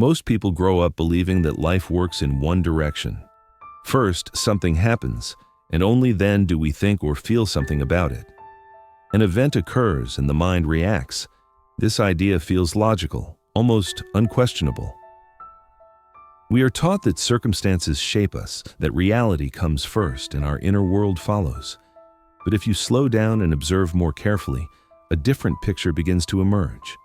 Most people grow up believing that life works in one direction. First, something happens, and only then do we think or feel something about it. An event occurs and the mind reacts. This idea feels logical, almost unquestionable. We are taught that circumstances shape us, that reality comes first and our inner world follows. But if you slow down and observe more carefully, a different picture begins to emerge.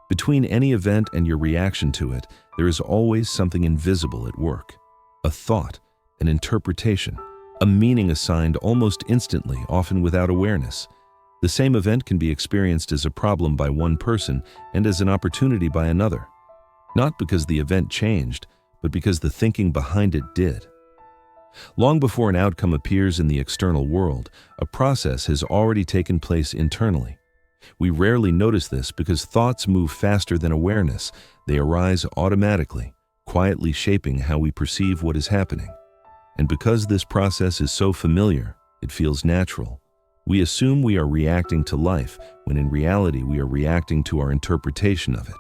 Between any event and your reaction to it, there is always something invisible at work. A thought, an interpretation, a meaning assigned almost instantly, often without awareness. The same event can be experienced as a problem by one person and as an opportunity by another. Not because the event changed, but because the thinking behind it did. Long before an outcome appears in the external world, a process has already taken place internally. We rarely notice this because thoughts move faster than awareness. They arise automatically, quietly shaping how we perceive what is happening. And because this process is so familiar, it feels natural. We assume we are reacting to life, when in reality we are reacting to our interpretation of it.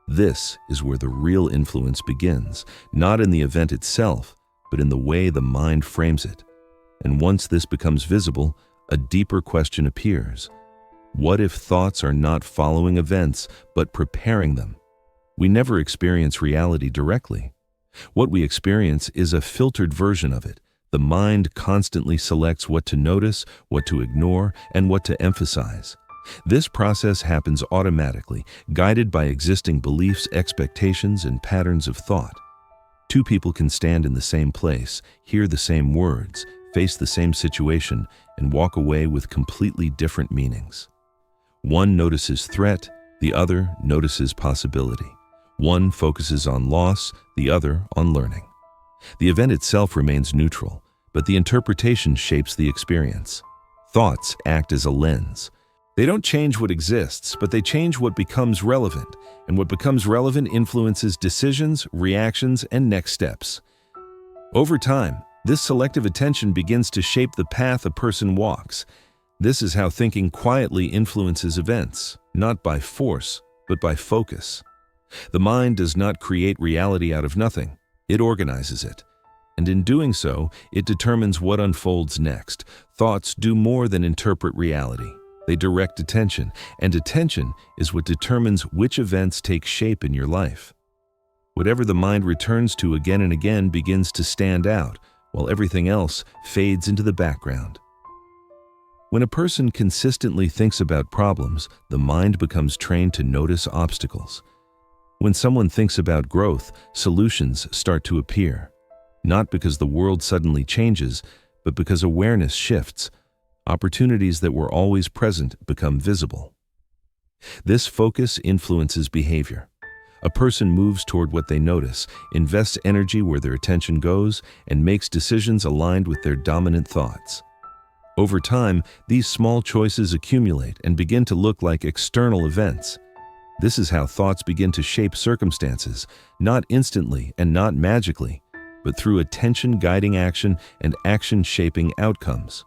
This is where the real influence begins, not in the event itself, but in the way the mind frames it. And once this becomes visible, a deeper question appears. What if thoughts are not following events, but preparing them? We never experience reality directly. What we experience is a filtered version of it. The mind constantly selects what to notice, what to ignore, and what to emphasize. This process happens automatically, guided by existing beliefs, expectations, and patterns of thought. Two people can stand in the same place, hear the same words, face the same situation, and walk away with completely different meanings. One notices threat, the other notices possibility. One focuses on loss, the other on learning. The event itself remains neutral, but the interpretation shapes the experience. Thoughts act as a lens. They don't change what exists, but they change what becomes relevant, and what becomes relevant influences decisions, reactions, and next steps. Over time, this selective attention begins to shape the path a person walks. This is how thinking quietly influences events, not by force, but by focus. The mind does not create reality out of nothing. It organizes it. And in doing so, it determines what unfolds next. Thoughts do more than interpret reality. They direct attention, and attention is what determines which events take shape in your life. Whatever the mind returns to again and again begins to stand out, while everything else fades into the background. When a person consistently thinks about problems, the mind becomes trained to notice obstacles. When someone thinks about growth, solutions start to appear. Not because the world suddenly changes, but because awareness shifts. Opportunities that were always present become visible. This focus influences behavior. A person moves toward what they notice, invests energy where their attention goes, and makes decisions aligned with their dominant thoughts. Over time, these small choices accumulate and begin to look like external events. This is how thoughts begin to shape circumstances, not instantly and not magically, but through attention guiding action and action shaping outcomes.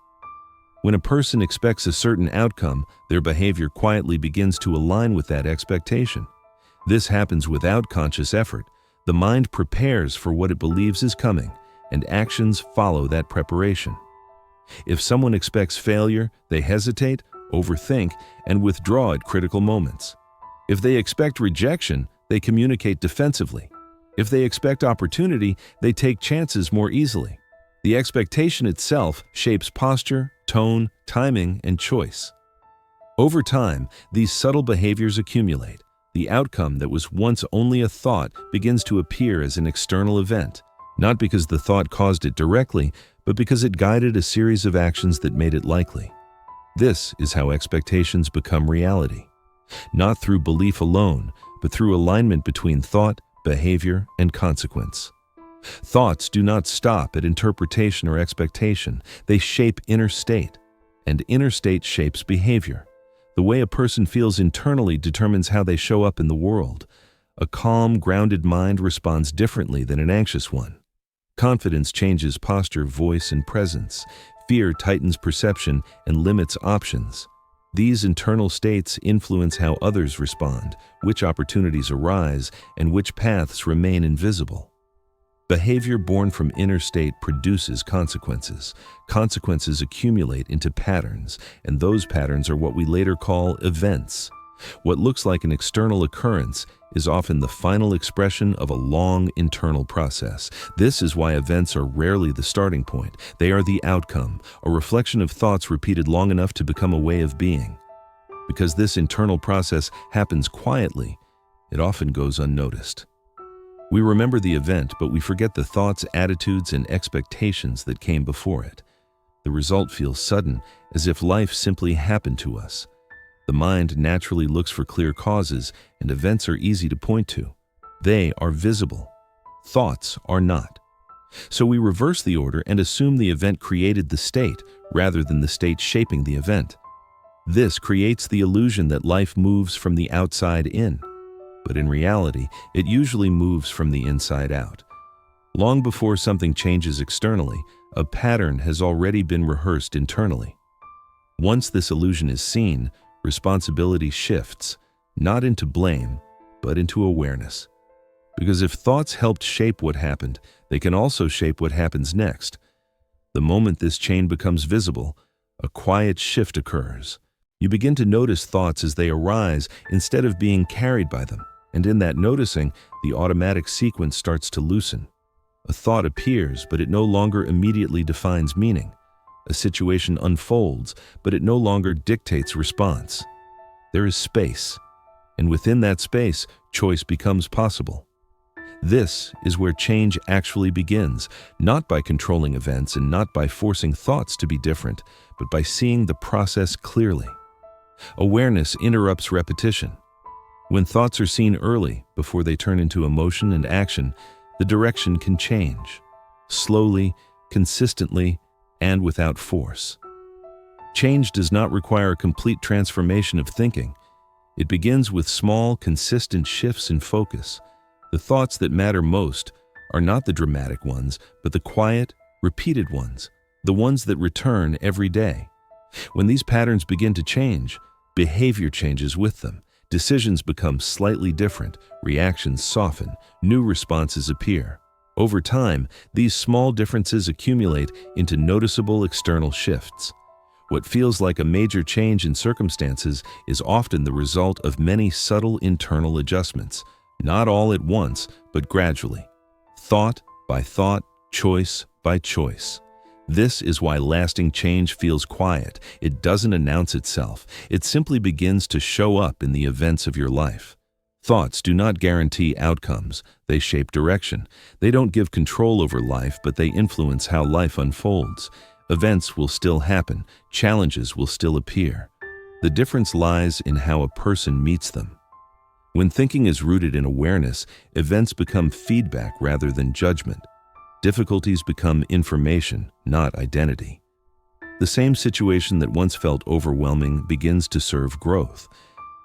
When a person expects a certain outcome, their behavior quietly begins to align with that expectation. This happens without conscious effort. The mind prepares for what it believes is coming, and actions follow that preparation. If someone expects failure, they hesitate, overthink, and withdraw at critical moments. If they expect rejection, they communicate defensively. If they expect opportunity, they take chances more easily. The expectation itself shapes posture, tone, timing, and choice. Over time, these subtle behaviors accumulate. The outcome that was once only a thought begins to appear as an external event, not because the thought caused it directly, but because it guided a series of actions that made it likely. This is how expectations become reality. Not through belief alone, but through alignment between thought, behavior, and consequence. Thoughts do not stop at interpretation or expectation. They shape inner state, and inner state shapes behavior. The way a person feels internally determines how they show up in the world. A calm, grounded mind responds differently than an anxious one. Confidence changes posture, voice, and presence. Fear tightens perception and limits options. These internal states influence how others respond, which opportunities arise, and which paths remain invisible. Behavior born from inner state produces consequences. Consequences accumulate into patterns, and those patterns are what we later call events. What looks like an external occurrence is often the final expression of a long internal process. This is why events are rarely the starting point. They are the outcome, a reflection of thoughts repeated long enough to become a way of being. Because this internal process happens quietly, it often goes unnoticed. We remember the event, but we forget the thoughts, attitudes, and expectations that came before it. The result feels sudden, as if life simply happened to us. The mind naturally looks for clear causes, and events are easy to point to. They are visible. Thoughts are not. So we reverse the order and assume the event created the state, rather than the state shaping the event. This creates the illusion that life moves from the outside in. But in reality, it usually moves from the inside out. Long before something changes externally, a pattern has already been rehearsed internally. Once this illusion is seen, responsibility shifts, not into blame, but into awareness. Because if thoughts helped shape what happened, they can also shape what happens next. The moment this chain becomes visible, a quiet shift occurs. You begin to notice thoughts as they arise instead of being carried by them. And in that noticing, the automatic sequence starts to loosen. A thought appears, but it no longer immediately defines meaning. A situation unfolds, but it no longer dictates response. There is space, and within that space, choice becomes possible. This is where change actually begins, not by controlling events and not by forcing thoughts to be different, but by seeing the process clearly. Awareness interrupts repetition. When thoughts are seen early, before they turn into emotion and action, the direction can change. Slowly, consistently, and without force. Change does not require a complete transformation of thinking. It begins with small, consistent shifts in focus. The thoughts that matter most are not the dramatic ones, but the quiet, repeated ones, the ones that return every day. When these patterns begin to change, behavior changes with them. Decisions become slightly different, reactions soften, new responses appear. Over time, these small differences accumulate into noticeable external shifts. What feels like a major change in circumstances is often the result of many subtle internal adjustments, not all at once, but gradually. Thought by thought, choice by choice. This is why lasting change feels quiet. It doesn't announce itself. It simply begins to show up in the events of your life. Thoughts do not guarantee outcomes. They shape direction. They don't give control over life, but they influence how life unfolds. Events will still happen. Challenges will still appear. The difference lies in how a person meets them. When thinking is rooted in awareness, events become feedback rather than judgment. Difficulties become information, not identity. The same situation that once felt overwhelming begins to serve growth.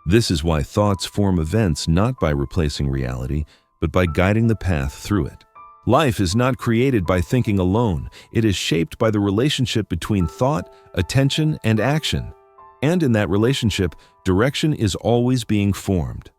This is why thoughts form events not by replacing reality, but by guiding the path through it. Life is not created by thinking alone. It is shaped by the relationship between thought, attention, and action. And in that relationship, direction is always being formed.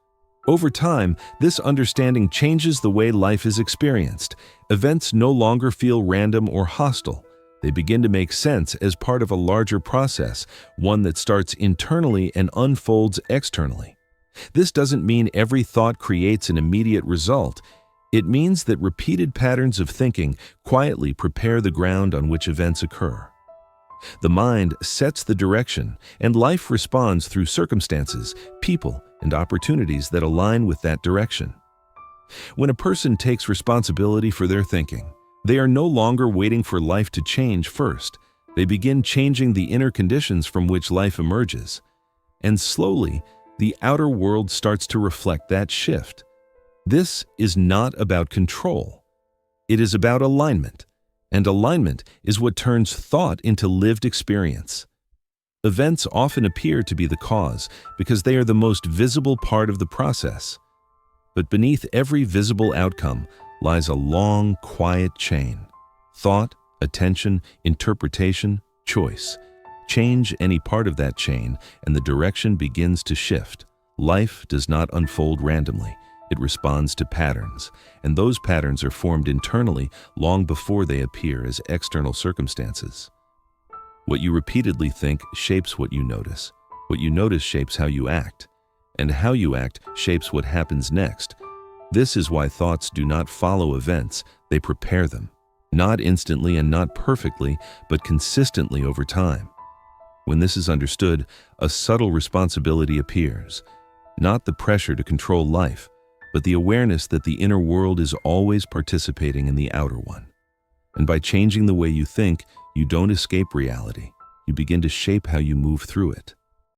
Over time, this understanding changes the way life is experienced. Events no longer feel random or hostile. They begin to make sense as part of a larger process, one that starts internally and unfolds externally. This doesn't mean every thought creates an immediate result. It means that repeated patterns of thinking quietly prepare the ground on which events occur. The mind sets the direction, and life responds through circumstances, people, and opportunities that align with that direction. When a person takes responsibility for their thinking, they are no longer waiting for life to change first. They begin changing the inner conditions from which life emerges. And slowly, the outer world starts to reflect that shift. This is not about control. It is about alignment. And alignment is what turns thought into lived experience. Events often appear to be the cause because they are the most visible part of the process. But beneath every visible outcome lies a long, quiet chain. Thought, attention, interpretation, choice. Change any part of that chain, and the direction begins to shift. Life does not unfold randomly. It responds to patterns, and those patterns are formed internally long before they appear as external circumstances. What you repeatedly think shapes what you notice. What you notice shapes how you act, and how you act shapes what happens next. This is why thoughts do not follow events, they prepare them. Not instantly and not perfectly, but consistently over time. When this is understood, a subtle responsibility appears. Not the pressure to control life, but the awareness that the inner world is always participating in the outer one. And by changing the way you think, you don't escape reality. You begin to shape how you move through it.